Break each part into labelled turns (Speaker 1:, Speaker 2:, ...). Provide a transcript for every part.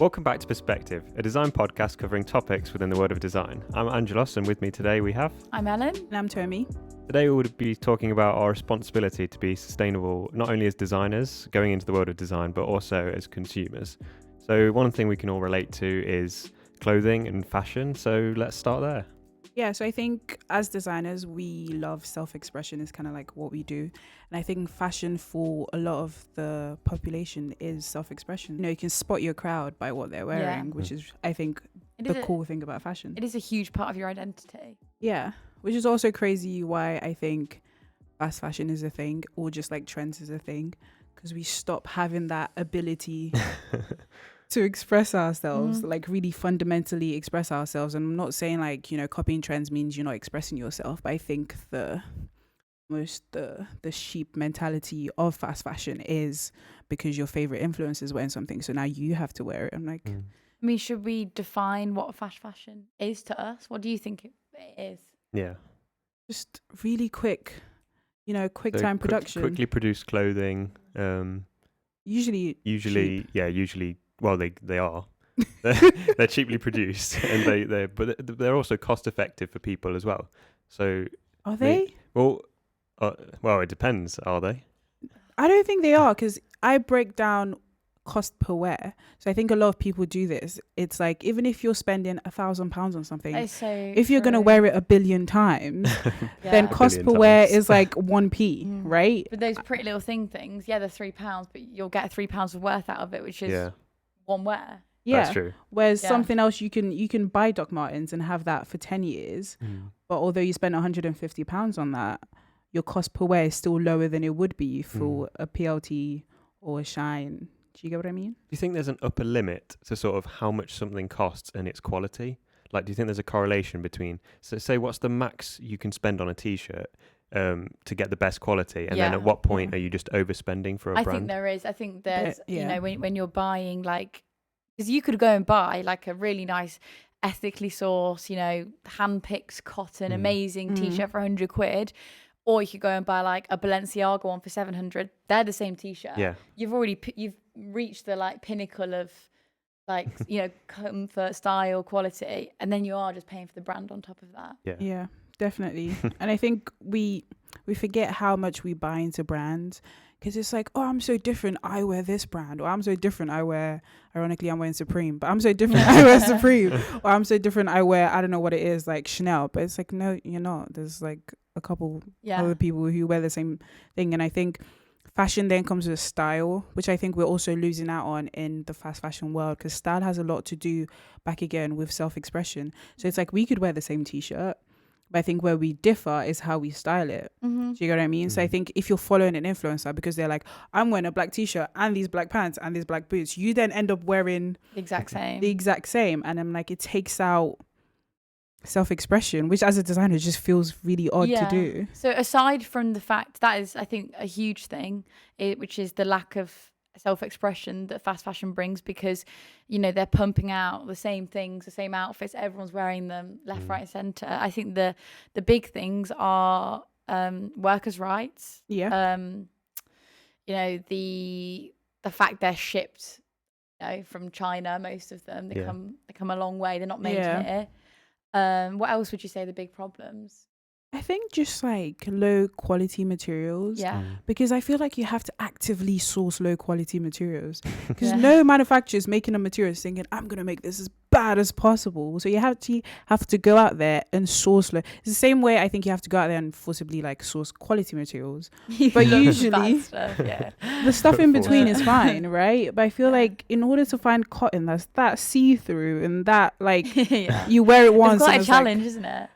Speaker 1: Welcome back to Perspective, a design podcast covering topics within the world of design. I'm Angelos, and with me today we have...
Speaker 2: I'm Ellen.
Speaker 3: And I'm Tomi.
Speaker 1: Today we would be talking about our responsibility to be sustainable, not only as designers going into the world of design, but also as consumers. So one thing we can all relate to is clothing and fashion, so let's start there.
Speaker 3: Yeah, so I think as designers, we love self-expression is kind of like what we do. And I think fashion for a lot of the population is self-expression. You know, you can spot your crowd by what they're wearing, which is, I think, the cool thing about fashion.
Speaker 2: It is a huge part of your identity.
Speaker 3: Yeah, which is also crazy why I think fast fashion is a thing, or just like trends is a thing, because we stop having that ability to express ourselves, like really fundamentally express ourselves. And I'm not saying like, you know, copying trends means you're not expressing yourself, but I think the sheep mentality of fast fashion is because your favorite influencers wearing something, so now you have to wear it. I'm like,
Speaker 2: I mean, should we define what fast fashion is to us? What do you think it is?
Speaker 1: Yeah.
Speaker 3: Just really quick, you know, quick time production.
Speaker 1: Quickly produced clothing.
Speaker 3: Usually,
Speaker 1: Well, they are. They're cheaply produced, and but they're also cost effective for people as well. So
Speaker 3: are they?
Speaker 1: Well, it depends. Are they?
Speaker 3: I don't think they are, because I break down cost per wear. So I think a lot of people do this. It's like, even if you're spending £1,000 on something, if you're gonna wear it 1 billion times, then cost per wear is like 1p, right?
Speaker 2: But those Pretty Little things, they're £3, but you'll get £3 of worth out of it, which is one wear.
Speaker 3: Yeah,
Speaker 1: that's true.
Speaker 3: Whereas something else, you can buy Doc Martens and have that for 10 years, but although you spend £150 on that, your cost per wear is still lower than it would be for a PLT or a Shine. Do you get what I mean?
Speaker 1: Do you think there's an upper limit to sort of how much something costs and its quality? Like, do you think there's a correlation between, so say, what's the max you can spend on a t-shirt to get the best quality, and then at what point are you just overspending for a brand?
Speaker 2: I think there is. I think there's, you know, when you're buying, like, because you could go and buy like a really nice ethically sourced, you know, hand-picked cotton, amazing t-shirt for £100, or you could go and buy like a Balenciaga one for 700. They're the same t-shirt. Yeah, you've reached the like pinnacle of like, you know, comfort, style, quality, and then you are just paying for the brand on top of that.
Speaker 3: Yeah, definitely. And I think we forget how much we buy into brands, because it's like, oh, I'm so different, I wear this brand, or I'm so different, I wear, ironically, I'm wearing Supreme, but I'm so different, I wear Supreme, or I'm so different, I wear, I don't know what it is, like Chanel. But it's like, no, you're not. There's like a couple other people who wear the same thing. And I think fashion then comes with style, which I think we're also losing out on in the fast fashion world, because style has a lot to do, back again, with self-expression. So it's like, we could wear the same t-shirt, but I think where we differ is how we style it. Do you get what I mean? So I think if you're following an influencer because they're like, I'm wearing a black t-shirt and these black pants and these black boots, you then end up wearing
Speaker 2: the exact same.
Speaker 3: And I'm like, it takes out self-expression, which as a designer just feels really odd to do.
Speaker 2: So aside from the fact that is, I think, a huge thing, which is the lack of self-expression that fast fashion brings, because, you know, they're pumping out the same things, the same outfits, everyone's wearing them left, right and centre. I think the big things are workers' rights. You know, the fact they're shipped, you know, from China, most of them, they come a long way, they're not made here. What else would you say the big problems?
Speaker 3: I think just like low quality materials. Because I feel like you have to actively source low quality materials, because no manufacturer is making a material thinking, I'm going to make this as bad as possible. So you have to go out there and source low. It's the same way I think you have to go out there and forcibly like source quality materials. But usually the stuff in between is fine, right? But I feel like in order to find cotton that's that see-through and that like you wear it once,
Speaker 2: it's quite a challenge, isn't it?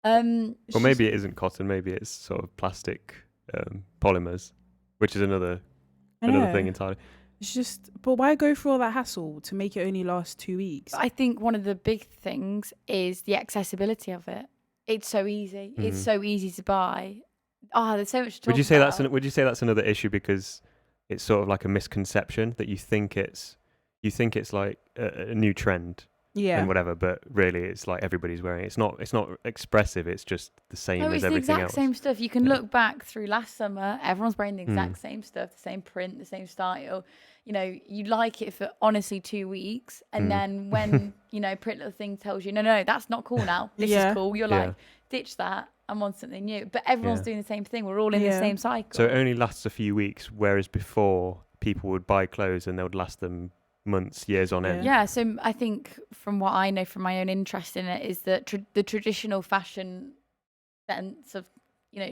Speaker 1: Well, maybe it isn't cotton, maybe it's sort of plastic polymers, which is another thing entirely.
Speaker 3: It's just, but why go through all that hassle to make it only last 2 weeks?
Speaker 2: I think one of the big things is the accessibility of it. It's so easy. It's so easy to buy. There's so much to talk about.
Speaker 1: Would you say that's another issue, because it's sort of like a misconception that you think it's like a new trend, and whatever, but really it's like everybody's wearing it. It's not expressive, it's just the same as everything else.
Speaker 2: It's the exact same stuff. You can look back through last summer, everyone's wearing the exact same stuff, the same print, the same style. You know, you like it for honestly 2 weeks, and then when you know Pretty Little Thing tells you no, that's not cool now, this is cool, you're like, ditch that, I'm on something new. But everyone's doing the same thing, we're all in the same cycle.
Speaker 1: So it only lasts a few weeks, whereas before people would buy clothes and they would last them months, years on end.
Speaker 2: Yeah, so I think from what I know from my own interest in it is that the traditional fashion sense of, you know,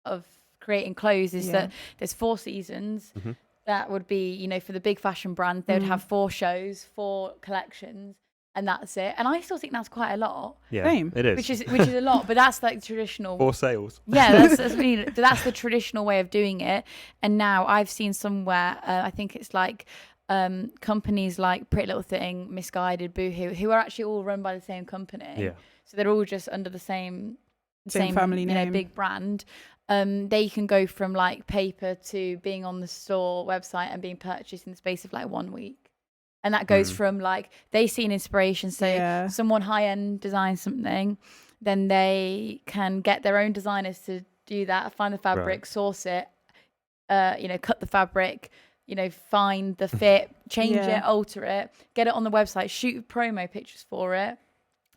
Speaker 2: of creating clothes is that there's 4 seasons. That would be, you know, for the big fashion brands, they would have 4 shows, 4 collections, and that's it. And I still think that's quite a lot.
Speaker 1: Yeah, same. It is.
Speaker 2: Which is a lot, but that's like traditional.
Speaker 1: 4 sales.
Speaker 2: Yeah, that's the traditional way of doing it. And now I've seen somewhere, I think it's like companies like Pretty Little Thing, Misguided, Boohoo, who are actually all run by the same company.
Speaker 1: Yeah.
Speaker 2: So they're all just under the same
Speaker 3: family name,
Speaker 2: you know, big brand. They can go from like paper to being on the store website and being purchased in the space of like 1 week. And that goes from like, they see an inspiration, so someone high-end designs something, then they can get their own designers to do that, find the fabric, source it, you know, cut the fabric, you know, find the fit, change it, alter it, get it on the website, shoot promo pictures for it,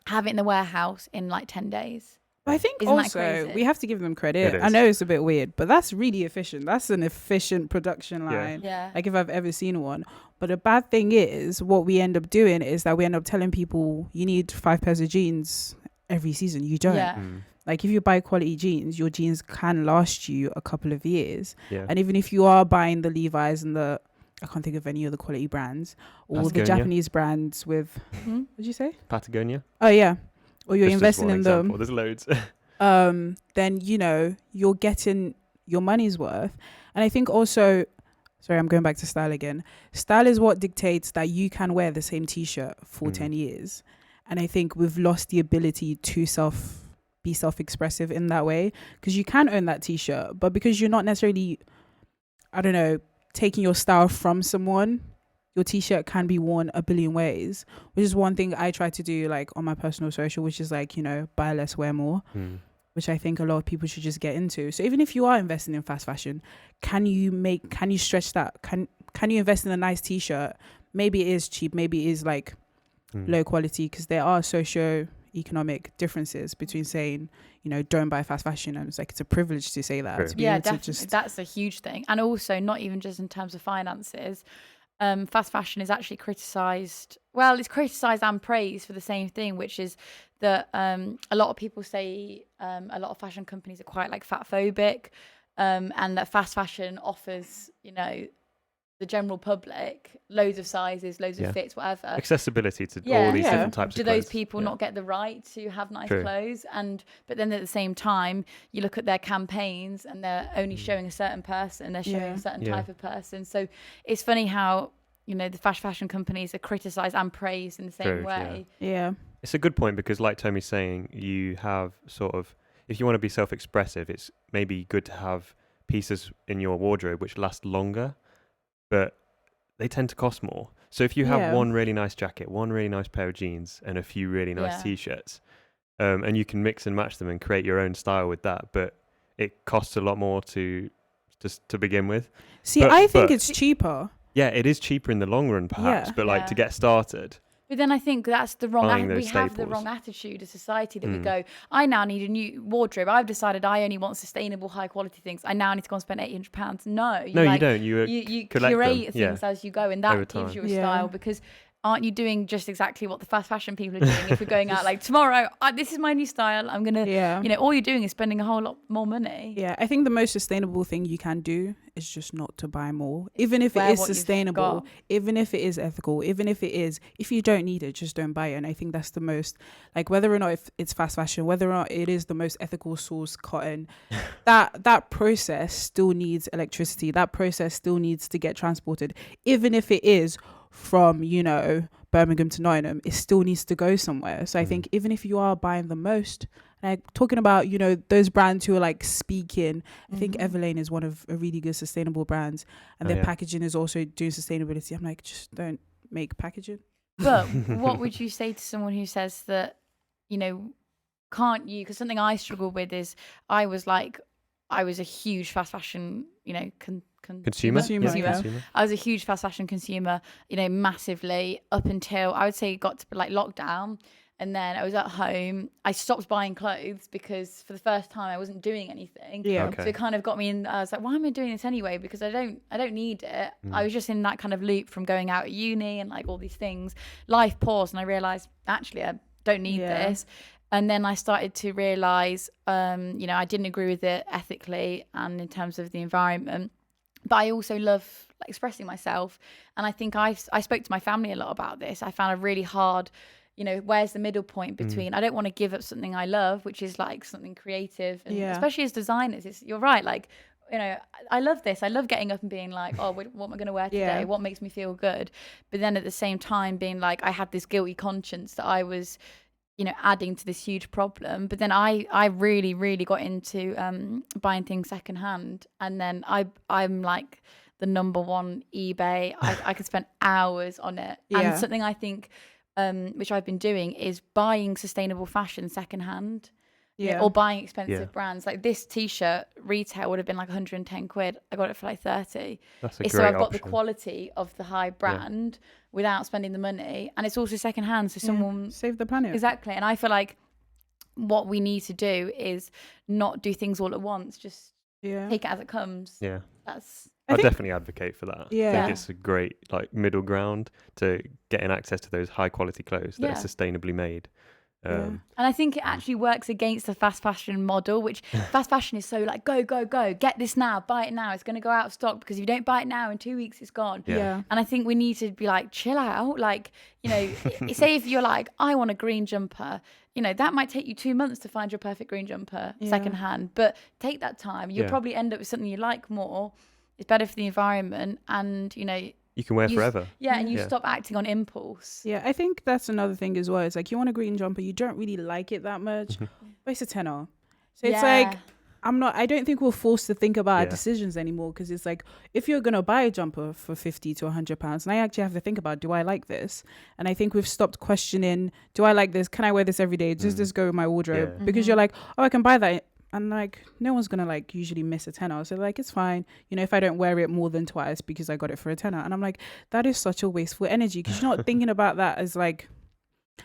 Speaker 2: have it in the warehouse in like 10 days.
Speaker 3: I think also we have to give them credit. I know it's a bit weird, but that's really efficient. That's an efficient production line.
Speaker 2: Yeah.
Speaker 3: Like if I've ever seen one. But the bad thing is what we end up doing is that we end up telling people you need 5 pairs of jeans every season. You don't.
Speaker 2: Yeah.
Speaker 3: Like if you buy quality jeans, your jeans can last you a couple of years.
Speaker 1: Yeah.
Speaker 3: And even if you are buying the Levi's and I can't think of any other quality brands, or
Speaker 1: Patagonia.
Speaker 3: the Japanese brands with, what did you say?
Speaker 1: Patagonia.
Speaker 3: Oh yeah. Or you're
Speaker 1: Just
Speaker 3: investing in them.
Speaker 1: There's loads.
Speaker 3: Then, you know, you're getting your money's worth. And I think also, sorry, I'm going back to style again. Style is what dictates that you can wear the same t-shirt for 10 years. And I think we've lost the ability to be self-expressive in that way, because you can own that t-shirt, but because you're not necessarily, I don't know, taking your style from someone, your t-shirt can be worn a billion ways, which is one thing I try to do, like on my personal social, which is like, you know, buy less, wear more, which I think a lot of people should just get into. So even if you are investing in fast fashion, can you stretch that? Can you invest in a nice t-shirt? Maybe it is cheap, maybe it is like low quality, because there are socio-economic differences between saying, you know, don't buy fast fashion, and it's like it's a privilege to say that.
Speaker 2: Yeah, definitely. That's a huge thing. And also not even just in terms of finances. Fast fashion is actually criticised. Well, it's criticised and praised for the same thing, which is that a lot of people say a lot of fashion companies are quite like fat phobic, and that fast fashion offers, you know, the general public loads of sizes, loads of fits, whatever.
Speaker 1: Accessibility to all these different types of clothes.
Speaker 2: Do those people not get the right to have nice clothes? But then at the same time, you look at their campaigns and they're only showing a certain person, they're showing a certain type of person. So it's funny how, you know, the fast fashion companies are criticised and praised in the same way.
Speaker 3: Yeah.
Speaker 1: It's a good point, because like Tomi's saying, you have sort of, if you want to be self-expressive, it's maybe good to have pieces in your wardrobe which last longer, but they tend to cost more. So if you have one really nice jacket, one really nice pair of jeans, and a few really nice t-shirts, and you can mix and match them and create your own style with that, but it costs a lot more to begin with.
Speaker 3: See, I think it's cheaper.
Speaker 1: Yeah, it is cheaper in the long run, perhaps, but like to get started.
Speaker 2: But then I think that's the wrong. We have the
Speaker 1: staples.
Speaker 2: wrong attitude as society that we go, I now need a new wardrobe. I've decided I only want sustainable, high quality things. I now need to go and spend £800. No,
Speaker 1: you don't. You
Speaker 2: curate things as you go, and that gives you a style, because aren't you doing just exactly what the fast fashion people are doing? If you're going out like tomorrow, this is my new style, I'm gonna, you know, all you're doing is spending a whole lot more money.
Speaker 3: Yeah, I think the most sustainable thing you can do is just not to buy more, even if it is sustainable, even if it is ethical, even if you don't need it, just don't buy it. And I think that's the most, like, whether or not if it's fast fashion, whether or not it is the most ethical sourced cotton, that process still needs electricity. That process still needs to get transported, even if it is from, you know, Birmingham to Nottingham, it still needs to go somewhere. So I think even if you are buying the most, like talking about, you know, those brands who are like speaking, I think Everlane is one of a really good sustainable brands, and their packaging is also doing sustainability. I'm like, just don't make packaging.
Speaker 2: But what would you say to someone who says that, can't you? Because something I struggle with is I was a huge fast fashion,
Speaker 1: Consumer.
Speaker 3: Yeah.
Speaker 2: I was a huge fast fashion consumer, massively up until I would say it got to like lockdown. And then I was at home. I stopped buying clothes because for the first time I wasn't doing anything.
Speaker 3: Yeah.
Speaker 1: Okay.
Speaker 2: So it kind of got me in. I was like, why am I doing this anyway? Because I don't need it. I was just in that kind of loop from going out at uni and like all these things. Life paused and I realized actually I don't need this. And then I started to realize, I didn't agree with it ethically and in terms of the environment. But I also love expressing myself. And I think I spoke to my family a lot about this. I found it really hard. Where's the middle point between I don't want to give up something I love, which is like something creative, and especially as designers, you're right. Like, I love this. I love getting up and being like, oh, what am I going to wear today? What makes me feel good? But then at the same time being like, I had this guilty conscience that I was, adding to this huge problem. But then I really, really got into buying things secondhand. And then I'm like the number one eBay. I could spend hours on it. And something I think which I've been doing is buying sustainable fashion secondhand, or buying expensive brands. Like this t-shirt retail would have been like 110 quid. I got it for like 30.
Speaker 1: That's a great
Speaker 2: So I've got
Speaker 1: option.
Speaker 2: the quality of the high brand without spending the money, and it's also secondhand. So someone
Speaker 3: save the planet.
Speaker 2: Exactly. And I feel like what we need to do is not do things all at once. Just take it as it comes.
Speaker 1: Yeah.
Speaker 2: I
Speaker 1: think definitely advocate for that.
Speaker 3: Yeah.
Speaker 1: I think it's a great middle ground to getting access to those high quality clothes that are sustainably made.
Speaker 2: And I think it actually works against the fast fashion model, which fast fashion is so like, go, get this now, buy it now. It's going to go out of stock because if you don't buy it now, in 2 weeks, it's gone.
Speaker 3: Yeah.
Speaker 2: And I think we need to be like, chill out. Like, say if you're like, I want a green jumper, that might take you 2 months to find your perfect green jumper secondhand, but take that time. You'll probably end up with something you like more. It's better for the environment, and
Speaker 1: you can wear forever.
Speaker 2: Yeah, and you stop acting on impulse.
Speaker 3: Yeah, I think that's another thing as well. It's like you want a green jumper, you don't really like it that much, but it's a tenner. So it's like I don't think we're forced to think about our decisions anymore, because it's like if you're gonna buy a jumper for £50 to £100, and I actually have to think about, do I like this? And I think we've stopped questioning, do I like this? Can I wear this every day? Does this go in my wardrobe? Because you're like, oh, I can buy that. And like no one's gonna like usually miss a tenner, so like it's fine, if I don't wear it more than twice because I got it for a tenner. And I'm like, that is such a wasteful energy, because you're not thinking about that as like,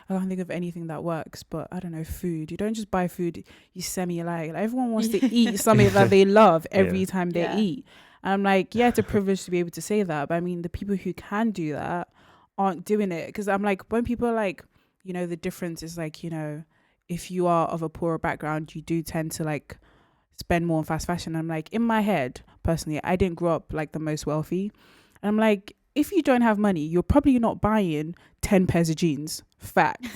Speaker 3: I can't think of anything that works, but I don't know, food. You don't just buy food you semi-like. Everyone wants to eat something that they love every time they eat. And I'm like, it's a privilege to be able to say that, but I mean the people who can do that aren't doing it. Because I'm like, when people are like, the difference is like, if you are of a poorer background, you do tend to like spend more on fast fashion. I'm like, in my head, personally, I didn't grow up like the most wealthy. And I'm like, if you don't have money, you're probably not buying 10 pairs of jeans. Fact.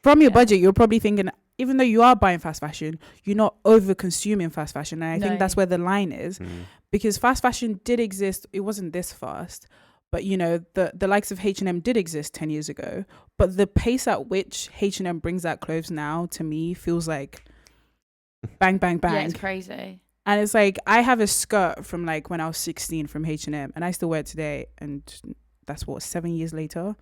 Speaker 3: From your budget, you're probably thinking, even though you are buying fast fashion, you're not over consuming fast fashion. And I think that's where the line is, because fast fashion did exist. It wasn't this fast. But, the likes of H&M did exist 10 years ago. But the pace at which H&M brings out clothes now, to me, feels like bang, bang, bang.
Speaker 2: Yeah, it's crazy.
Speaker 3: And it's like, I have a skirt from like when I was 16 from H&M, and I still wear it today. And that's 7 years later.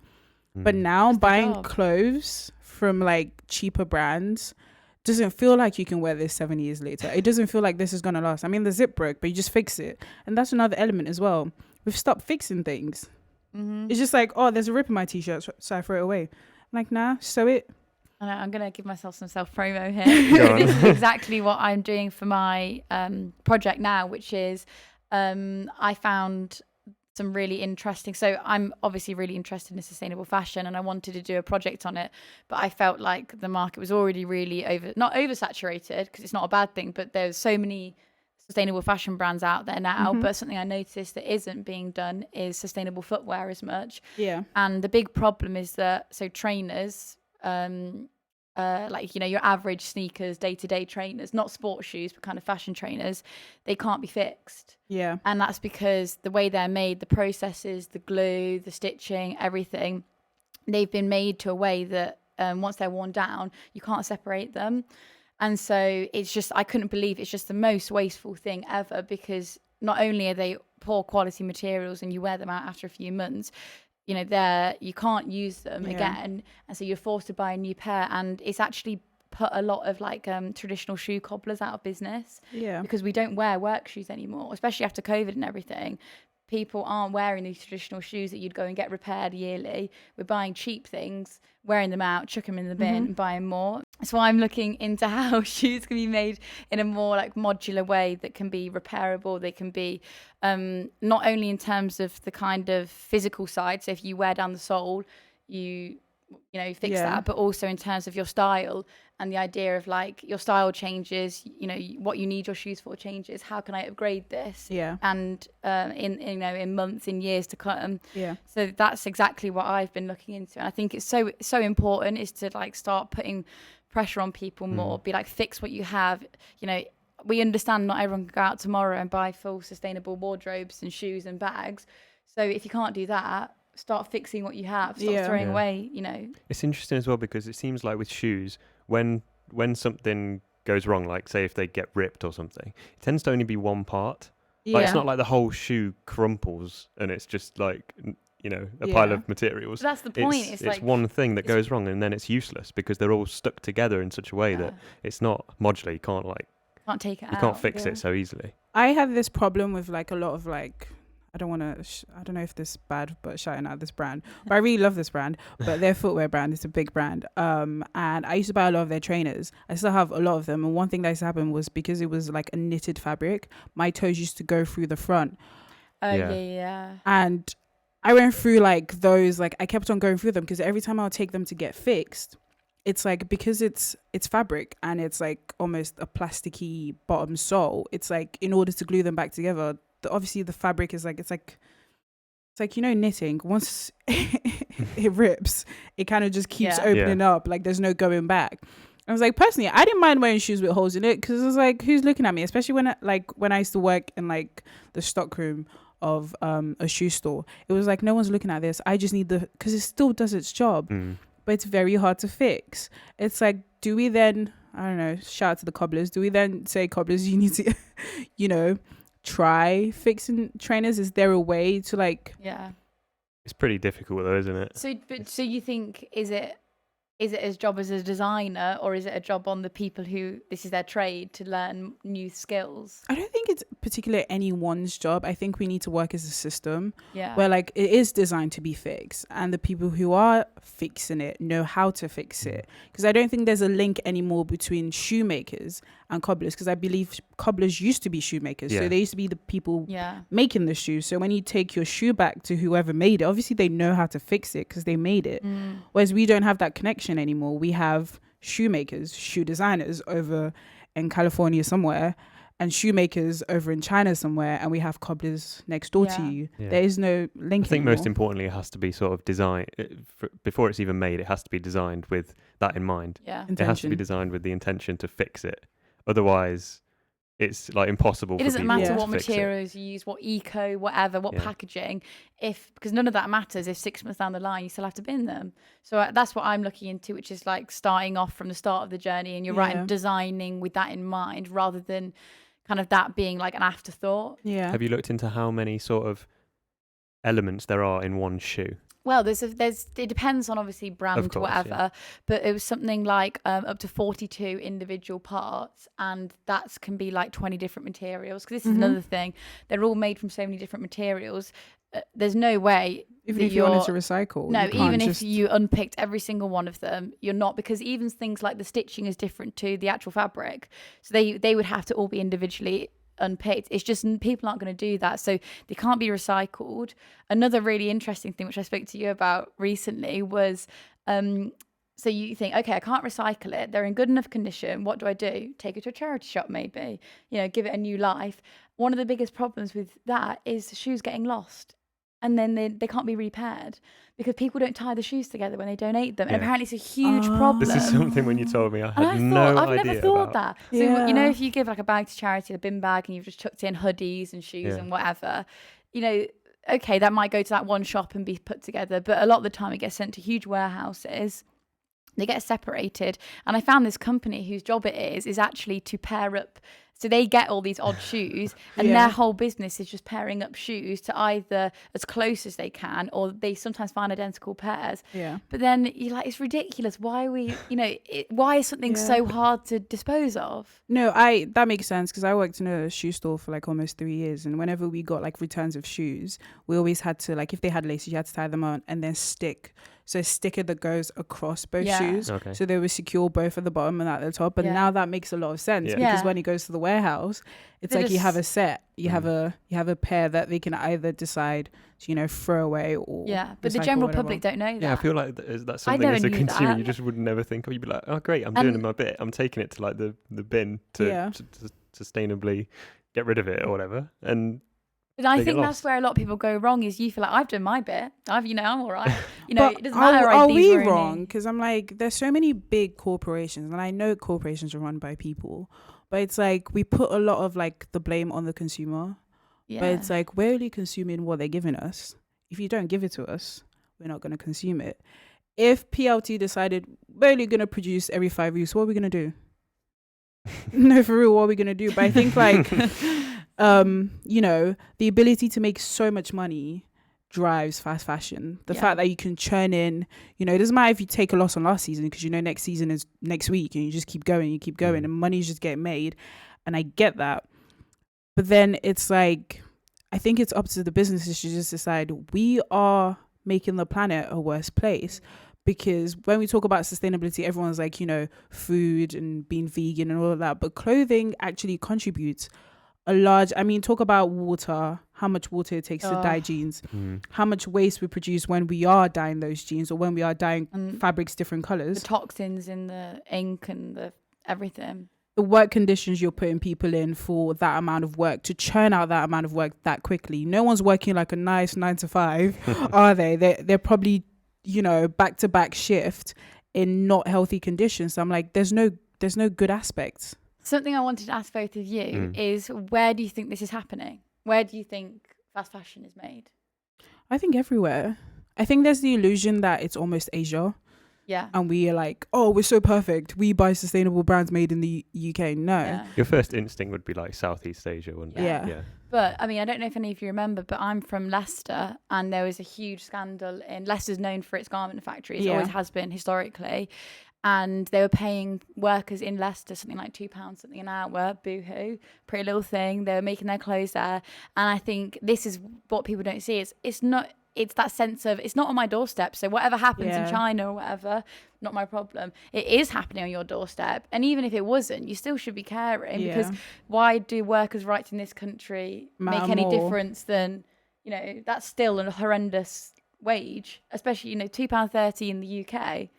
Speaker 3: But now buying clothes from like cheaper brands doesn't feel like you can wear this 7 years later. It doesn't feel like this is going to last. I mean, the zip broke, but you just fix it. And that's another element as well. We've stopped fixing things. It's just like, oh, there's a rip in my t-shirt, so I throw it away. I'm like, nah, sew it.
Speaker 2: I'm going to give myself some self-promo here. This is exactly what I'm doing for my project now, which is I found some really interesting. So I'm obviously really interested in sustainable fashion, and I wanted to do a project on it, but I felt like the market was already really not oversaturated, because it's not a bad thing, but there's so many sustainable fashion brands out there now. But something I noticed that isn't being done is sustainable footwear as much. And the big problem is that trainers, your average sneakers, day-to-day trainers, not sports shoes but kind of fashion trainers, they can't be fixed. And that's because the way they're made, the processes, the glue, the stitching, everything, they've been made to a way that once they're worn down, you can't separate them. And so it's just, I couldn't believe it's just the most wasteful thing ever, because not only are they poor quality materials and you wear them out after a few months, you know, you can't use them again, and so you're forced to buy a new pair, and it's actually put a lot of like traditional shoe cobblers out of business, because we don't wear work shoes anymore, especially after COVID and everything. People aren't wearing these traditional shoes that you'd go and get repaired yearly. We're buying cheap things, wearing them out, chucking them in the bin, and buying more. So I'm looking into how shoes can be made in a more like modular way that can be repairable. They can be not only in terms of the kind of physical side, so if you wear down the sole, you fix that, but also in terms of your style and the idea of like your style changes, you know, what you need your shoes for changes. How can I upgrade this? And in months, in years to come. So that's exactly what I've been looking into, and I think it's so important is to like start putting pressure on people more. Be like, fix what you have. You know, we understand not everyone can go out tomorrow and buy full sustainable wardrobes and shoes and bags. So if you can't do that, start fixing what you have. Stop throwing away, you know. It's
Speaker 1: interesting as well, because it seems like with shoes, when something goes wrong, like say if they get ripped or something, it tends to only be one part. Like it's not like the whole shoe crumples and it's just like, you know, a pile of materials.
Speaker 2: But that's the point.
Speaker 1: It's like one thing that goes wrong, and then it's useless because they're all stuck togetger in such a way that it's not modular. You can't
Speaker 2: take it out.
Speaker 1: You can't fix it so easily.
Speaker 3: I have this problem with like a lot of like, I don't know if this is bad, but shouting out this brand, but I really love this brand, but their footwear brand is a big brand. And I used to buy a lot of their trainers. I still have a lot of them. And one thing that used to happen was, because it was like a knitted fabric, my toes used to go through the front. And I went through like those, like I kept on going through them, because every time I'll take them to get fixed, it's like, because it's fabric and it's like almost a plasticky bottom sole, it's like, in order to glue them back together, obviously the fabric is like, it's like you know, knitting, once it rips, it kind of just keeps opening up, like there's no going back. I was like, personally, I didn't mind wearing shoes with holes in it, because it was like, who's looking at me? Especially when I used to work in like the stockroom of a shoe store, it was like, no one's looking at this, I just need because it still does its job, but it's very hard to fix. It's like, do we then, I don't know, shout out to the cobblers, do we then say, cobblers, you need to you know, try fixing trainers? Is there a way to like?
Speaker 1: It's pretty difficult though, isn't it?
Speaker 2: So you think, is it his job as a designer, or is it a job on the people who this is their trade to learn new skills?
Speaker 3: I don't think it's particularly anyone's job. I think we need to work as a system
Speaker 2: Yeah.
Speaker 3: where like it is designed to be fixed, and the people who are fixing it know how to fix it. Because I don't think there's a link anymore between shoemakers and cobblers, because I believe cobblers used to be shoemakers.
Speaker 1: Yeah.
Speaker 3: So they used to be the people making the shoes. So when you take your shoe back to whoever made it, obviously they know how to fix it because they made it. Whereas we don't have that connection anymore. We have shoemakers, shoe designers over in California somewhere, and shoemakers over in China somewhere, and we have cobblers next door to you. There is no link
Speaker 1: I think
Speaker 3: anymore.
Speaker 1: most importantly, it has to be sort of designed before it's even made. It has to be designed with that in mind. It has to be designed with the intention to fix it. Otherwise, it's like impossible.
Speaker 2: It doesn't matter what
Speaker 1: fix
Speaker 2: materials you use, what eco, whatever, what packaging. Because none of that matters if 6 months down the line you still have to bin them. So that's what I'm looking into, which is like starting off from the start of the journey, and you're right, and designing with that in mind rather than kind of that being like an afterthought.
Speaker 1: Have you looked into how many sort of elements there are in one shoe?
Speaker 2: Well, it depends on obviously brand, whatever, but it was something like up to 42 individual parts, and that can be like 20 different materials. Because this is another thing, they're all made from so many different materials. There's no way.
Speaker 3: Even if you wanted to recycle.
Speaker 2: No, even if you unpicked every single one of them, you're not, because even things like the stitching is different to the actual fabric. So they would have to all be individually unpicked. It's just people aren't going to do that, so they can't be recycled. Another really interesting thing which I spoke to you about recently was so you think, okay, I can't recycle it, they're in good enough condition, what do? Take it to a charity shop, maybe, you know, give it a new life. One of the biggest problems with that is the shoes getting lost, and then they can't be repaired because people don't tie the shoes together when they donate them. And apparently it's a huge problem.
Speaker 1: This is something when you told me I had no idea.
Speaker 2: I've never thought that. So, you know, if you give like a bag to charity, a bin bag, and you've just chucked in hoodies and shoes and whatever, you know, okay, that might go to that one shop and be put together. But a lot of the time it gets sent to huge warehouses. They get separated. And I found this company whose job it is actually to pair up So they get all these odd shoes, and their whole business is just pairing up shoes to either as close as they can, or they sometimes find identical pairs.
Speaker 3: Yeah.
Speaker 2: But then you're like, it's ridiculous. Why are we, why is something so hard to dispose of?
Speaker 3: No, that makes sense, because I worked in a shoe store for like almost 3 years, and whenever we got like returns of shoes, we always had to, like, if they had laces, you had to tie them on and then stick. So a sticker that goes across both shoes, so they would secure both at the bottom and at the top. But now that makes a lot of sense, because when it goes to the warehouse, it's like you have a set, you have a pair that they can either decide to throw away or
Speaker 2: but the general public don't know that.
Speaker 1: Yeah, I feel like that's something as a consumer you just would never think of. You'd be like, oh great, I'm doing my bit, I'm taking it to like the bin to sustainably get rid of it or whatever. But
Speaker 2: I think that's where a lot of people go wrong, is you feel like, I've done my bit. I'm all right. It doesn't matter.
Speaker 3: Are we wrong? Because I'm like, there's so many big corporations, and I know corporations are run by people, but it's like we put a lot of like the blame on the consumer. Yeah. But it's like, we're only consuming what they're giving us. If you don't give it to us, we're not going to consume it. If PLT decided we're only going to produce every 5 weeks, what are we going to do? No, for real, what are we going to do? But I think like... the ability to make so much money drives fast fashion. The fact that you can churn in, it doesn't matter if you take a loss on last season, because next season is next week, and you just keep going, and money's just getting made. And I get that. But then it's like, I think it's up to the businesses to just decide, we are making the planet a worse place. Because when we talk about sustainability, everyone's like, food and being vegan and all of that. But clothing actually contributes a large, talk about water, how much water it takes to dye jeans, how much waste we produce when we are dyeing those jeans, or when we are dyeing fabrics different colors.
Speaker 2: The toxins in the ink and the everything.
Speaker 3: The work conditions you're putting people in for that amount of work, to churn out that amount of work that quickly. No one's working like a nice 9 to 5, are they? They're probably, back-to-back shift in not healthy conditions. So I'm like, there's no good aspects.
Speaker 2: Something I wanted to ask both of you is, where do you think this is happening? Where do you think fast fashion is made?
Speaker 3: I think everywhere. I think there's the illusion that it's almost Asia.
Speaker 2: Yeah.
Speaker 3: And we are like, oh, we're so perfect. We buy sustainable brands made in the UK. No.
Speaker 2: Yeah.
Speaker 1: Your first instinct would be like Southeast Asia, wouldn't it?
Speaker 3: Yeah.
Speaker 2: But I don't know if any of you remember, but I'm from Leicester, and there was a huge scandal in Leicester's known for its garment factories. It always has been historically. And they were paying workers in Leicester something like £2 something an hour. Boo-hoo, pretty little thing. They were making their clothes there. And I think this is what people don't see. It's that sense of, it's not on my doorstep. So whatever happens in China or whatever, not my problem. It is happening on your doorstep. And even if it wasn't, you still should be caring. Because why do workers' rights in this country make any difference than, that's still a horrendous wage, especially, £2.30 in the UK.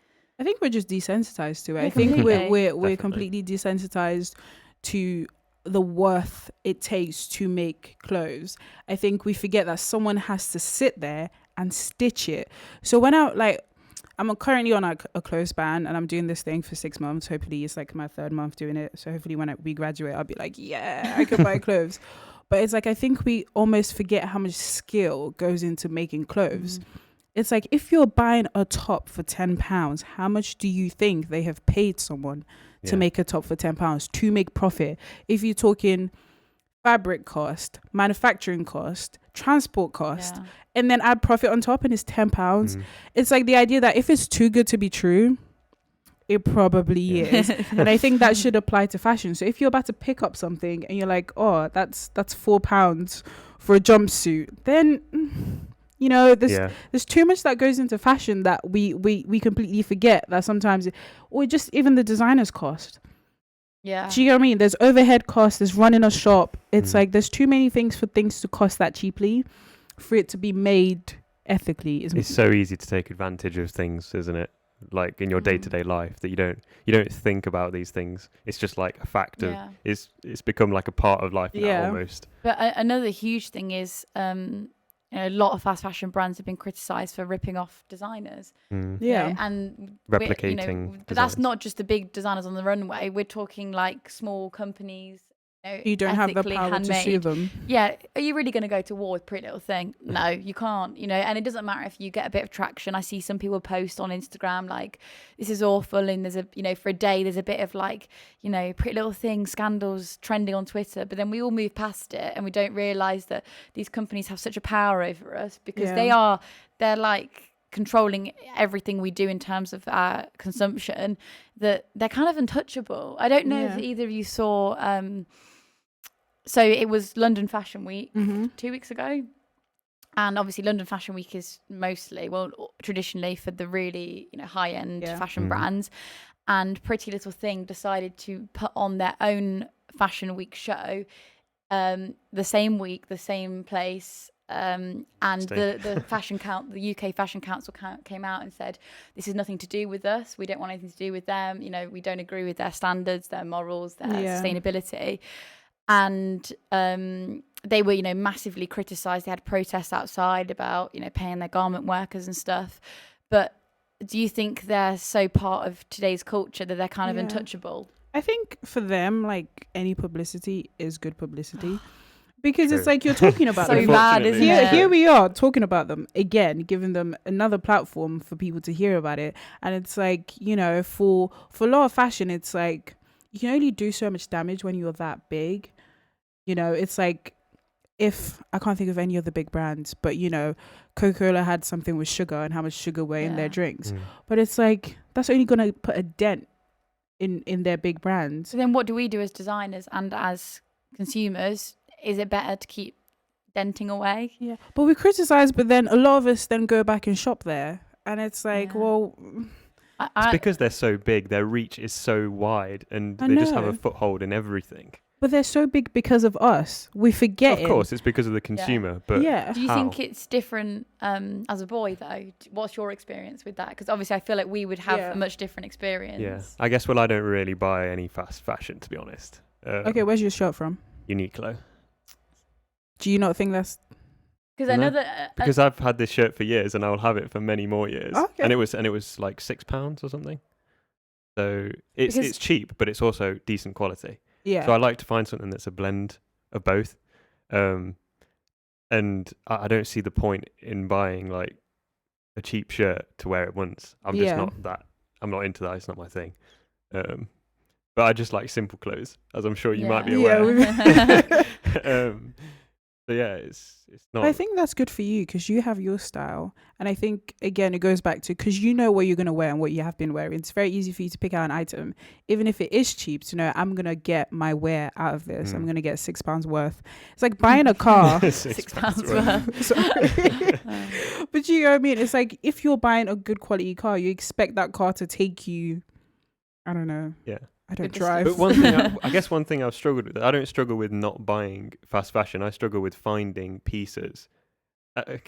Speaker 3: I think we're just desensitized to it. I think we're completely desensitized to the worth it takes to make clothes. I think we forget that someone has to sit there and stitch it. So when I'm currently on a clothes ban, and I'm doing this thing for 6 months. Hopefully it's like my 3rd month doing it. So hopefully when we graduate, I'll be like, yeah, I can buy clothes. But it's like, I think we almost forget how much skill goes into making clothes. It's like, if you're buying a top for £10, how much do you think they have paid someone to make a top for £10 to make profit? If you're talking fabric cost, manufacturing cost, transport cost, and then add profit on top, and it's £10. It's like the idea that if it's too good to be true, it probably is. And I think that should apply to fashion. So if you're about to pick up something and you're like, oh, that's £4 for a jumpsuit, then... there's too much that goes into fashion that we completely forget that sometimes, or just even the designer's cost.
Speaker 2: Yeah.
Speaker 3: Do you know what I mean? There's overhead costs, there's running a shop. It's like, there's too many things for things to cost that cheaply for it to be made ethically.
Speaker 1: It's so easy to take advantage of things, isn't it? Like in your day-to-day life, that you don't think about these things. It's just like a fact of it's become like a part of life now almost.
Speaker 2: But another huge thing is a lot of fast fashion brands have been criticised for ripping off designers.
Speaker 3: And
Speaker 1: replicating.
Speaker 2: But that's not just the big designers on the runway. We're talking like small companies,
Speaker 3: You don't have the
Speaker 2: ethically
Speaker 3: power
Speaker 2: handmade.
Speaker 3: to sue them.
Speaker 2: Yeah, are you really going to go to war with Pretty Little Thing? No, you can't, and it doesn't matter if you get a bit of traction. I see some people post on Instagram like, this is awful, and there's for a day there's a bit of like, Pretty Little Thing scandals trending on Twitter, but then we all move past it and we don't realize that these companies have such a power over us because they're like controlling everything we do in terms of our consumption, that they're kind of untouchable. I don't know if either of you saw so it was London Fashion Week 2 weeks ago, and obviously London Fashion Week is mostly, traditionally for the really high end fashion brands, and Pretty Little Thing decided to put on their own Fashion Week show the same week, the same place. And the the UK Fashion Council came out and said, this is nothing to do with us. We don't want anything to do with them. We don't agree with their standards, their morals, their sustainability. And they were, massively criticised. They had protests outside about, paying their garment workers and stuff. But do you think they're so part of today's culture that they're kind of untouchable?
Speaker 3: I think for them, like, any publicity is good publicity. Because it's like you're talking about them.
Speaker 2: So bad, isn't it?
Speaker 3: Here we are talking about them again, giving them another platform for people to hear about it. And it's like, for a lot of fashion, it's like you can only do so much damage when you're that big. It's like, if I can't think of any of the big brands, but Coca-Cola had something with sugar and how much sugar were in their drinks. But it's like, that's only going to put a dent in their big brands.
Speaker 2: So then what do we do as designers and as consumers? Is it better to keep denting away?
Speaker 3: Yeah, but we criticize, but then a lot of us then go back and shop there, and it's like,
Speaker 1: it's because they're so big, their reach is so wide, and they just have a foothold in everything.
Speaker 3: But they're so big because of us. We forget.
Speaker 1: Of course, it's because of the consumer. But
Speaker 2: do you think it's different as a boy though? What's your experience with that? Because obviously, I feel like we would have a much different experience.
Speaker 1: Yeah, I guess. Well, I don't really buy any fast fashion, to be honest.
Speaker 3: Okay, where's your shirt from?
Speaker 1: Uniqlo.
Speaker 3: Do you not think that's?
Speaker 2: Because I know that
Speaker 1: because I've had this shirt for years, and I will have it for many more years. Okay. And it was like £6 or something. So it's cheap, but it's also decent quality.
Speaker 3: Yeah.
Speaker 1: So I like to find something that's a blend of both. And I don't see the point in buying like a cheap shirt to wear it once. I'm just not that. I'm not into that. It's not my thing. But I just like simple clothes, as I'm sure you might be aware. So yeah, it's not.
Speaker 3: I think that's good for you because you have your style, and I think again it goes back to because you know what you're gonna wear and what you have been wearing. It's very easy for you to pick out an item, even if it is cheap. To know I'm gonna get my wear out of this. I'm gonna get £6 worth. It's like buying a car.
Speaker 2: £6 worth.
Speaker 3: Sorry. But you know what I mean? It's like if you're buying a good quality car, you expect that car to take you. I don't know.
Speaker 1: Yeah.
Speaker 3: I don't drive.
Speaker 1: But one thing, I guess one thing I've struggled with, I don't struggle with not buying fast fashion. I struggle with finding pieces. I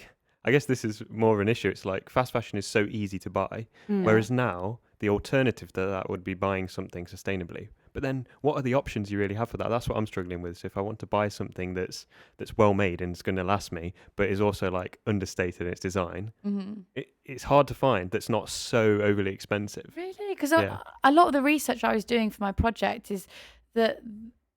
Speaker 1: guess this is more of an issue. It's like fast fashion is so easy to buy, whereas now the alternative to that would be buying something sustainably. But then what are the options you really have for that? That's what I'm struggling with. So if I want to buy something that's well made and it's going to last me, but is also like understated in its design, it's hard to find that's not so overly expensive.
Speaker 2: Really? Because a lot of the research I was doing for my project is that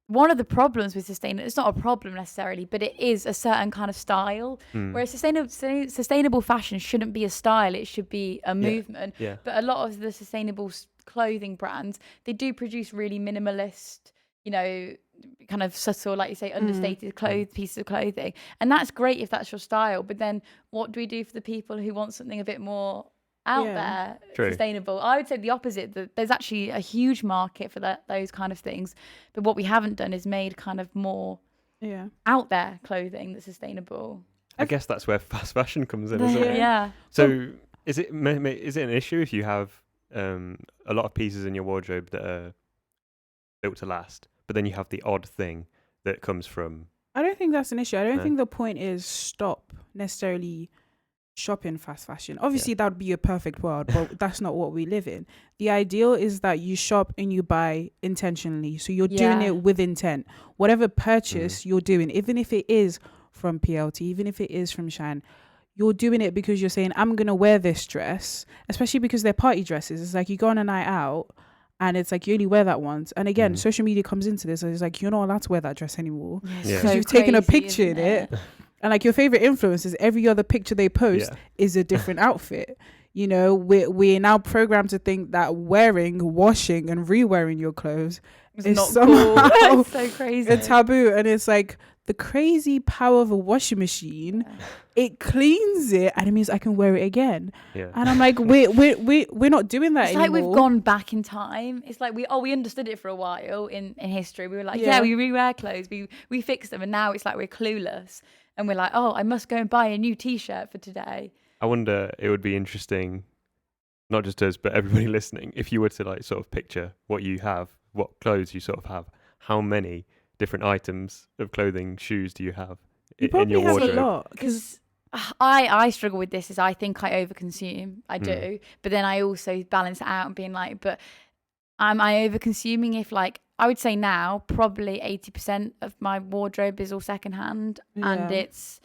Speaker 2: one of the problems with sustainable, it's not a problem necessarily, but it is a certain kind of style. Whereas sustainable fashion shouldn't be a style, it should be a movement.
Speaker 1: Yeah.
Speaker 2: But a lot of the sustainable clothing brands, they do produce really minimalist, kind of subtle, like you say, understated pieces of clothing. And that's great if that's your style. But then what do we do for the people who want something a bit more out there, sustainable? I would say the opposite, that there's actually a huge market for those kind of things. But what we haven't done is made kind of more out there clothing that's sustainable.
Speaker 1: I guess that's where fast fashion comes in, isn't it?
Speaker 2: Yeah.
Speaker 1: So is it an issue if you have a lot of pieces in your wardrobe that are built to last, but then you have the odd thing that comes from?
Speaker 3: I don't think that's an issue. I don't think the point is stop necessarily shopping fast fashion. Obviously that would be a perfect world, but that's not what we live in. The ideal is that you shop and you buy intentionally, so you're doing it with intent. Whatever purchase you're doing, even if it is from PLT, even if it is from Shine, you're doing it because you're saying, I'm gonna wear this dress, especially because they're party dresses. It's like you go on a night out and it's like you only wear that once. And again, social media comes into this, and it's like you're not allowed to wear that dress anymore because you've taken a picture in it. And like your favorite influencers, every other picture they post is a different outfit. You know, we're now programmed to think that wearing, washing, and re-wearing your clothes is
Speaker 2: not
Speaker 3: somehow
Speaker 2: cool. It's so crazy.
Speaker 3: A taboo. And it's like the crazy power of a washing machine. It cleans it, and it means I can wear it again. And I'm like, we're not doing that anymore.
Speaker 2: It's like we've gone back in time. It's like we understood it for a while in history. We were like, we re-wear clothes, we fix them, and now it's like we're clueless. And we're like, oh, I must go and buy a new T-shirt for today.
Speaker 1: I wonder, it would be interesting, not just us, but everybody listening, if you were to like sort of picture what you have, what clothes you sort of have, how many different items of clothing, shoes do you have in your wardrobe?
Speaker 3: A lot,
Speaker 2: because I struggle with this. Is I think I overconsume. I do, but then I also balance it out and being like, but am I overconsuming? If like, I would say now probably 80% of my wardrobe is all secondhand, and it's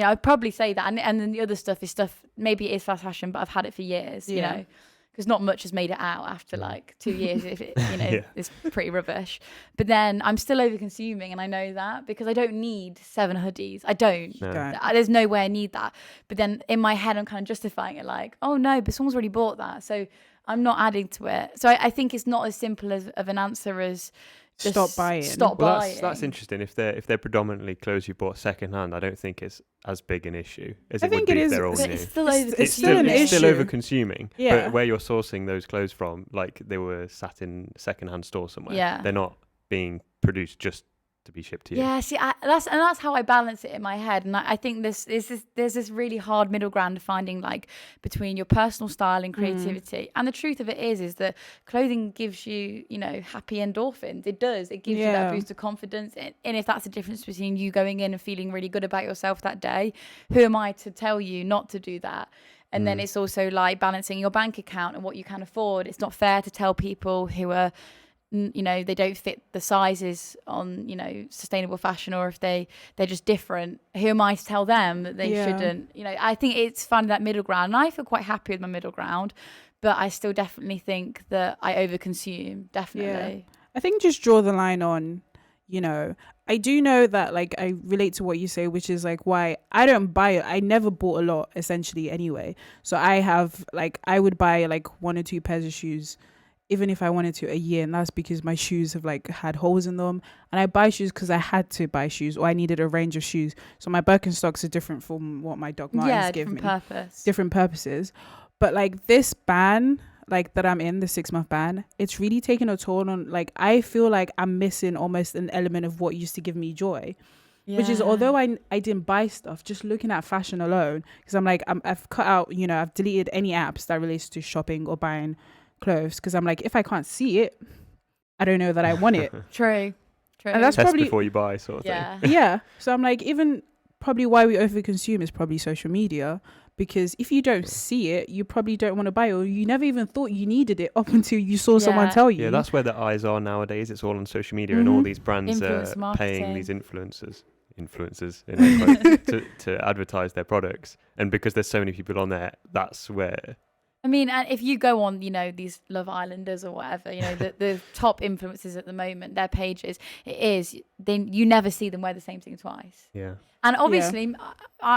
Speaker 2: I'd probably say that, and then the other stuff is stuff, maybe it is fast fashion, but I've had it for years, you know, because not much has made it out after like 2 years. If it, it's pretty rubbish. But then I'm still over consuming, and I know that because I don't need 7 hoodies. I don't.
Speaker 1: No.
Speaker 2: There's no way I need that. But then in my head, I'm kind of justifying it like, oh no, but someone's already bought that, so I'm not adding to it. So I think it's not as simple of an answer as just
Speaker 3: stop buying.
Speaker 1: That's interesting. If they're predominantly clothes you bought secondhand, I don't think it's as big an issue as it would be if they're all new.
Speaker 2: It's still over.
Speaker 3: It's still
Speaker 1: over consuming. Yeah. But where you're sourcing those clothes from, like they were sat in a secondhand store somewhere. Yeah. They're not being produced just to be shipped to you.
Speaker 2: Yeah, see, that's how I balance it in my head, and I think there's this really hard middle ground of finding like between your personal style and creativity. And the truth of it is that clothing gives you, happy endorphins. It does. It gives you that boost of confidence. And if that's the difference between you going in and feeling really good about yourself that day, who am I to tell you not to do that? And then it's also like balancing your bank account and what you can afford. It's not fair to tell people who are, they don't fit the sizes on, sustainable fashion, or if they're just different, who am I to tell them that they shouldn't? I think it's finding that middle ground, and I feel quite happy with my middle ground, but I still definitely think that I overconsume, definitely.
Speaker 3: I think just draw the line on, I do know that like I relate to what you say, which is like why I don't buy it. I never bought a lot essentially anyway. So I have like, I would buy like 1 or 2 pairs of shoes even if I wanted to a year, and that's because my shoes have like had holes in them, and I buy shoes because I had to buy shoes, or I needed a range of shoes. So my Birkenstocks are different from what my Doc Martens give me. Different purposes. But like this ban, like that I'm in, the 6-month ban, it's really taken a toll on, like, I feel like I'm missing almost an element of what used to give me joy. Yeah. Which is, although I didn't buy stuff, just looking at fashion alone, because I'm like, I've cut out, I've deleted any apps that relates to shopping or buying clothes, because I'm like, if I can't see it, I don't know that I want it.
Speaker 2: True.
Speaker 3: And that's
Speaker 1: Test
Speaker 3: probably
Speaker 1: before you buy, sort of thing.
Speaker 3: Yeah. So I'm like, even probably why we overconsume is probably social media, because if you don't see it, you probably don't want to buy it, or you never even thought you needed it up until you saw someone tell you.
Speaker 1: Yeah, that's where the eyes are nowadays. It's all on social media, and all these brands are paying these influencers to advertise their products. And because there's so many people on there, that's where...
Speaker 2: I mean, and if you go on, these Love Islanders or whatever, the top influencers at the moment, their pages, you never see them wear the same thing twice.
Speaker 1: Yeah.
Speaker 2: And obviously,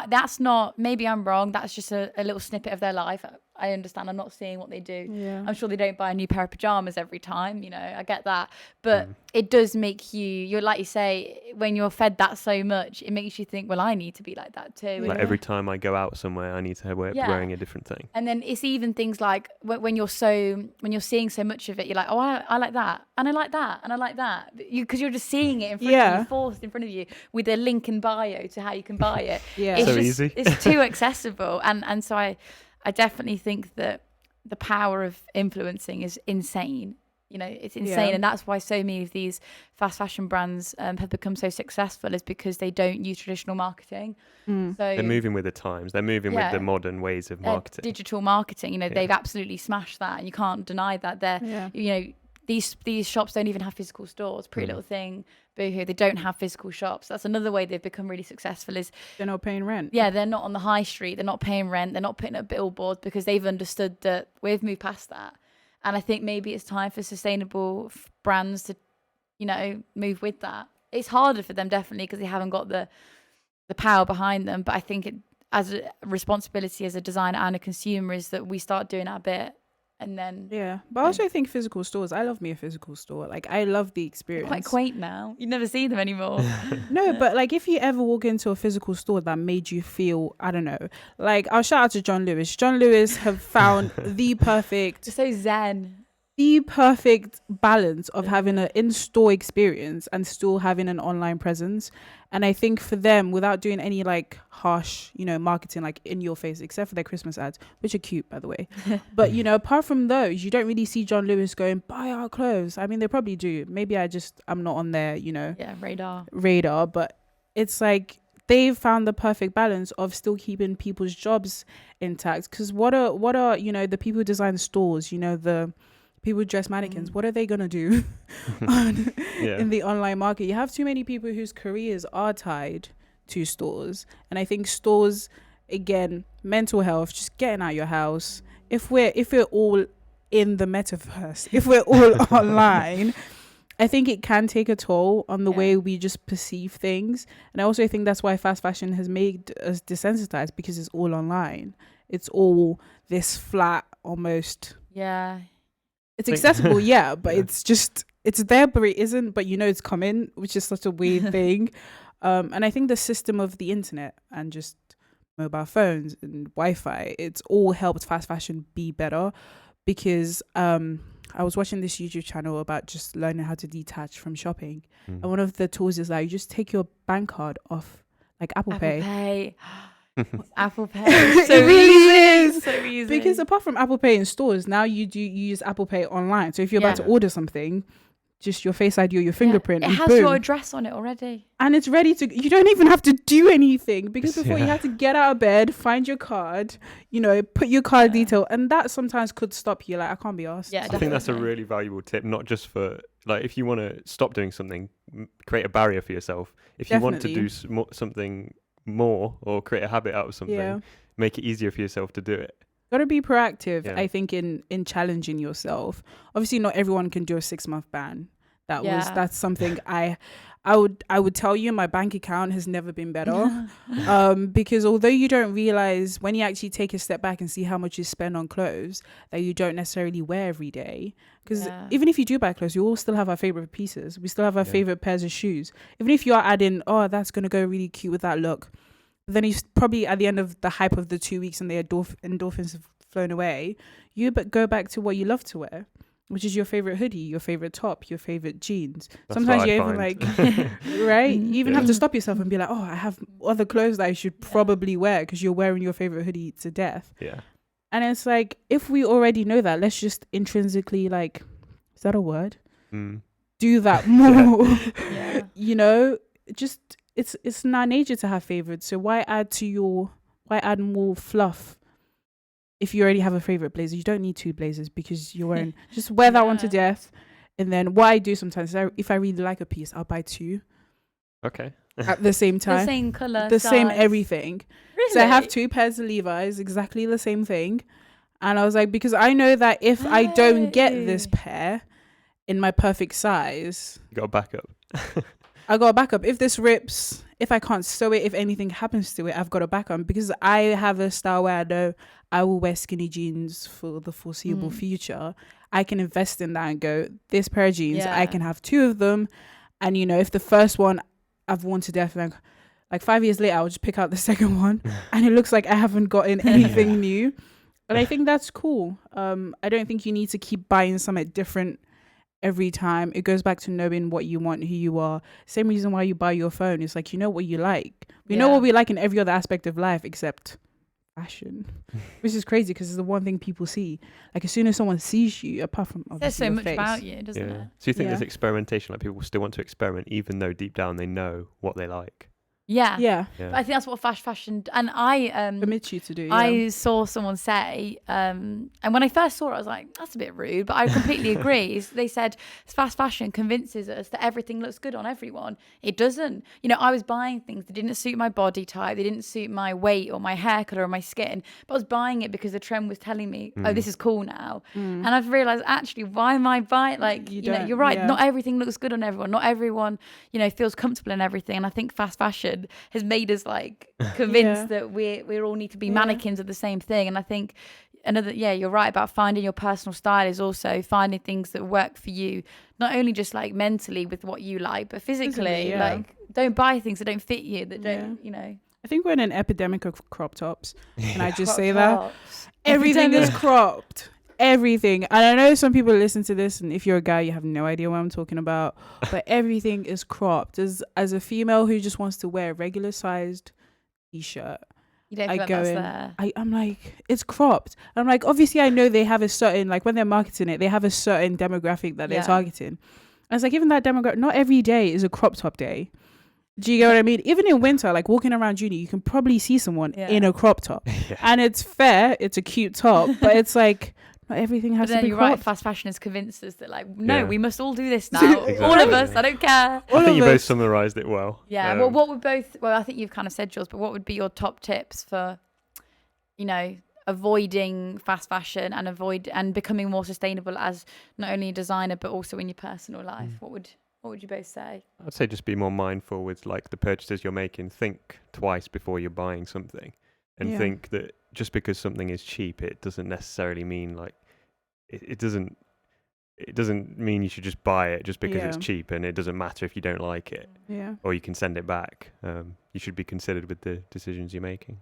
Speaker 2: that's not, maybe I'm wrong, that's just a little snippet of their life. I understand. I'm not seeing what they do. Yeah. I'm sure they don't buy a new pair of pajamas every time, I get that. But it does make you're like you say, when you're fed that so much, it makes you think, well, I need to be like that too.
Speaker 1: Like every time I go out somewhere, I need to be wearing a different thing. And
Speaker 2: then it's even things like when you're seeing so much of it, you're like, oh, I like that. And I like that. And I like that. Because you're just seeing it in front of you, forced in front of you with a link in bio to how you can buy it. It's
Speaker 1: so easy.
Speaker 2: It's too accessible. And so I definitely think that the power of influencing is insane. It's insane. And that's why so many of these fast fashion brands have become so successful, is because they don't use traditional marketing. So
Speaker 1: they're moving with the times. They're moving with the modern ways of marketing.
Speaker 2: Digital marketing, they've absolutely smashed that, and you can't deny that. These shops don't even have physical stores. Pretty Little Thing, Boohoo, they don't have physical shops. That's another way they've become really successful, is
Speaker 3: they're not paying rent.
Speaker 2: Yeah, they're not on the high street. They're not paying rent. They're not putting up billboards, because they've understood that we've moved past that. And I think maybe it's time for sustainable brands to, you know, move with that. It's harder for them definitely because they haven't got the power behind them. But I think it, as a responsibility as a designer and a consumer, is that we start doing our bit. And then
Speaker 3: but I also think physical stores, I love me a physical store. Like, I love the experience.
Speaker 2: They're quite quaint now. You never see them anymore.
Speaker 3: No, but like, if you ever walk into a physical store that made you feel, I don't know, like, I'll shout out to John Lewis have found the perfect balance of having an in-store experience and still having an online presence. And I think for them, without doing any like harsh, you know, marketing, like in your face, except for their Christmas ads, which are cute, by the way. But, you know, apart from those, you don't really see John Lewis going, buy our clothes. I mean, they probably do. Maybe I'm not on their, you know, radar. But it's like, they've found the perfect balance of still keeping people's jobs intact. Because what are, you know, the people who design stores, you know, the people dress mannequins, what are they gonna do in the online market? You have too many people whose careers are tied to stores. And I think stores, again, mental health, just getting out your house. If we're all in the metaverse, if we're all online, I think it can take a toll on the way we just perceive things. And I also think that's why fast fashion has made us desensitized, because it's all online. It's all this flat, almost. It's accessible, but it's there, but it isn't. But you know it's coming, which is such a weird thing. And I think the system of the internet and just mobile phones and Wi-Fi, it's all helped fast fashion be better. Because I was watching this YouTube channel about just learning how to detach from shopping. And one of the tools is like, you just take your bank card off, like Apple Pay.
Speaker 2: Apple Pay.
Speaker 3: It really is. So easy. Because apart from Apple Pay in stores, now you use Apple Pay online. So if you're about to order something, just your Face ID or your fingerprint.
Speaker 2: It has your address on it already.
Speaker 3: And it's ready to, you don't even have to do anything, because before you had to get out of bed, find your card, you know, put your card detail. And that sometimes could stop you. Like, I can't be asked.
Speaker 1: I think that's a really valuable tip, not just for, like, if you want to stop doing something, create a barrier for yourself. If you want to do something more or create a habit out of something, make it easier for yourself to do it.
Speaker 3: Got to be proactive, I think, in challenging yourself. Obviously, not everyone can do a 6-month ban. That's something I would tell you, my bank account has never been better. Because although you don't realize, when you actually take a step back and see how much you spend on clothes that you don't necessarily wear every day, because even if you do buy clothes, we all still have our favorite pieces. We still have our favorite pairs of shoes. Even if you are adding, that's going to go really cute with that look, then you probably, at the end of the hype of the 2 weeks and the endorphins have flown away, you go back to what you love to wear, which is your favorite hoodie, your favorite top, your favorite jeans. That's sometimes you even like, right? You even have to stop yourself and be like, I have other clothes that I should probably wear, because you're wearing your favorite hoodie to death. And it's like, if we already know that, let's just intrinsically, like, is that a word? Do that more. You know, just, it's in our nature to have favorites. So why add more fluff? If you already have a favorite blazer, you don't need 2 blazers, because you're wearing, just wear that one to death. And then what I do sometimes is, if I really like a piece, I'll buy 2.
Speaker 1: Okay.
Speaker 3: At the same time.
Speaker 2: The same color,
Speaker 3: the
Speaker 2: size.
Speaker 3: Same everything.
Speaker 2: Really?
Speaker 3: So I have 2 pairs of Levi's, exactly the same thing. And I was like, because I know that if I don't get this pair in my perfect size,
Speaker 1: you got a backup.
Speaker 3: I got a backup. If this rips, if I can't sew it, if anything happens to it, I've got a backup, because I have a style where I know I will wear skinny jeans for the foreseeable future. I can invest in that and go, this pair of jeans, I can have 2 of them. And, you know, if the first one I've worn to death, like 5 years later, I'll just pick out the second one and it looks like I haven't gotten anything new. And I think that's cool. I don't think you need to keep buying something different every time. It goes back to knowing what you want, who you are. Same reason why you buy your phone. It's like, you know what you like. We know what we like in every other aspect of life except fashion, which is crazy, because it's the one thing people see. Like, as soon as someone sees you, apart from
Speaker 2: there's so much
Speaker 3: face,
Speaker 2: about you, doesn't it?
Speaker 1: So you think there's experimentation, like people still want to experiment even though deep down they know what they like?
Speaker 3: Yeah.
Speaker 2: But I think that's what fast fashion, and I
Speaker 3: permits you to do.
Speaker 2: I saw someone say, and when I first saw it, I was like, that's a bit rude, but I completely agree. They said fast fashion convinces us that everything looks good on everyone. It doesn't. You know, I was buying things that didn't suit my body type, they didn't suit my weight or my hair color or my skin, but I was buying it because the trend was telling me, oh, this is cool now. And I've realized, actually, why am I buying? Like, you know, you're right. Not everything looks good on everyone. Not everyone, you know, feels comfortable in everything. And I think fast fashion has made us like convinced that we all need to be mannequins of the same thing. And I think you're right about finding your personal style is also finding things that work for you, not only just like mentally with what you like, but physically. Like, don't buy things that don't fit you, that don't, you know.
Speaker 3: I think we're in an epidemic of crop tops. Can I just say
Speaker 2: tops.
Speaker 3: that? Everything is cropped. Everything. And I know some people listen to this, and if you're a guy, you have no idea what I'm talking about, but everything is cropped. As a female who just wants to wear a regular sized t-shirt,
Speaker 2: you don't feel like that's there.
Speaker 3: I'm like, it's cropped. I'm like, obviously I know they have a certain, like when they're marketing it, they have a certain demographic that they're targeting. I was like, even that demographic, not every day is a crop top day. Do you get what I mean? Even in winter, like walking around uni, you can probably see someone in a crop top. And it's fair, it's a cute top, but it's like, everything has to be
Speaker 2: you're
Speaker 3: cropped.
Speaker 2: right, fast fashion has convinced us that like, no, we must all do this now. Exactly. All of us, I don't care.
Speaker 1: I think you both summarised it well.
Speaker 2: Yeah, well, what would I think you've kind of said yours, but what would be your top tips for, you know, avoiding fast fashion and becoming more sustainable as not only a designer, but also in your personal life? What would you both say?
Speaker 1: I'd say just be more mindful with like the purchases you're making. Think twice before you're buying something, and think that just because something is cheap, it doesn't necessarily mean like it doesn't mean you should just buy it just because it's cheap, and it doesn't matter if you don't like it, or you can send it back. You should be considered with the decisions you're making.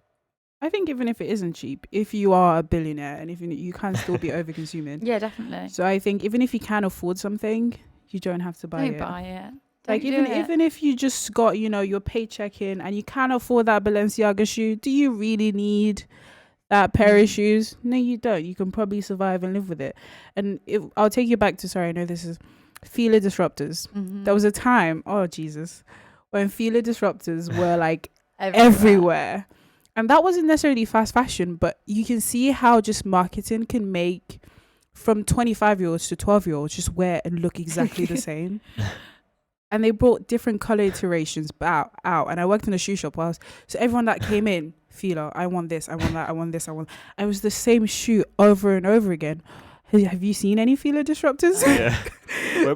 Speaker 3: I think even if it isn't cheap, if you are a billionaire, and if you can still be over consuming.
Speaker 2: Yeah, definitely.
Speaker 3: So I think even if you can afford something, you don't have to buy it.
Speaker 2: Don't buy it.
Speaker 3: Like even if you just got, you know, your paycheck in and you can't afford that Balenciaga shoe, do you really need that pair of shoes? No, you don't. You can probably survive and live with it. And I'll take you back to, sorry, I know this is Fila disruptors. There was a time, oh Jesus, when Fila disruptors were like everywhere. And that wasn't necessarily fast fashion, but you can see how just marketing can make from 25-year-olds to 12-year-olds just wear and look exactly the same. And they brought different color iterations out. And I worked in a shoe shop so everyone that came in, Fila, I want this, I want that, I want this, I want. It was the same shoe over and over again. Have you seen any Fila disruptors?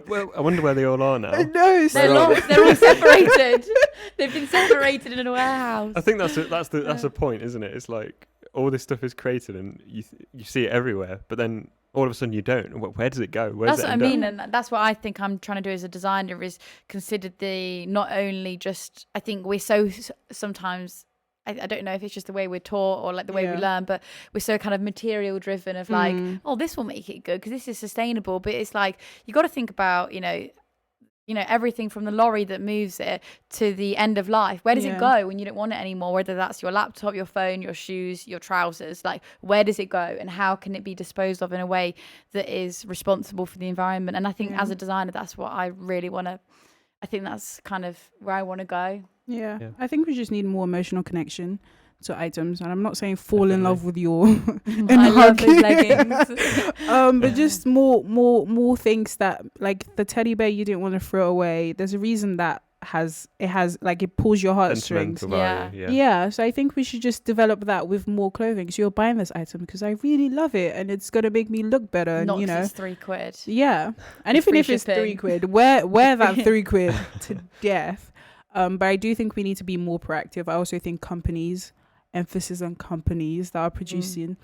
Speaker 1: Well, I wonder where they all are now.
Speaker 3: No,
Speaker 2: they're lost. They're all separated. They've been separated in a warehouse.
Speaker 1: I think that's the point, isn't it? It's like all this stuff is created and you see it everywhere, but then all of a sudden you don't. Where does it go?
Speaker 2: That's what I mean, and that's what I think I'm trying to do as a designer is consider not only just, I think we're so sometimes, I don't know if it's just the way we're taught or like the way we learn, but we're so kind of material driven of like, oh, this will make it good because this is sustainable. But it's like, you got to think about, you know, everything from the lorry that moves it to the end of life. Where does it go when you don't want it anymore? Whether that's your laptop, your phone, your shoes, your trousers, like where does it go and how can it be disposed of in a way that is responsible for the environment? And I think as a designer, that's what I really want to, I think that's kind of where I want to go. Yeah.
Speaker 3: I think we just need more emotional connection to items, and I'm not saying fall in love with your and
Speaker 2: I love those leggings.
Speaker 3: But just more things that, like the teddy bear you didn't want to throw away, there's a reason that it has like it pulls your heartstrings. So I think we should just develop that with more clothing. So you're buying this item because I really love it and it's gonna make me look better, and
Speaker 2: not
Speaker 3: you know,
Speaker 2: it's £3.
Speaker 3: And even if it's £3, wear that £3 to death. But I do think we need to be more proactive. I also think emphasis on companies that are producing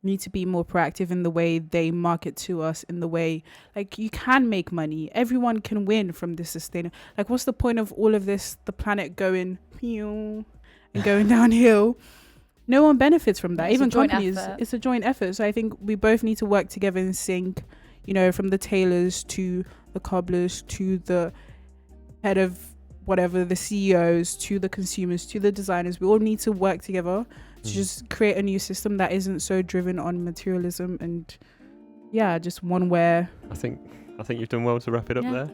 Speaker 3: need to be more proactive in the way they market to us, in the way, like, you can make money. Everyone can win from this sustainable. Like, what's the point of all of this, the planet going and going downhill? No one benefits from that. Even companies, it's a joint effort. So I think we both need to work together in sync, you know, from the tailors to the cobblers to the head of whatever, the CEOs to the consumers to the designers. We all need to work together to just create a new system that isn't so driven on materialism and just one where
Speaker 1: I think you've done well to wrap it up there.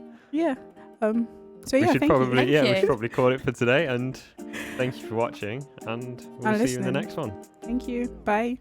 Speaker 3: So yeah,
Speaker 1: we should probably
Speaker 2: you.
Speaker 1: we should probably call it for today. And thank you for watching. And we'll see you in the next one.
Speaker 3: Thank you. Bye.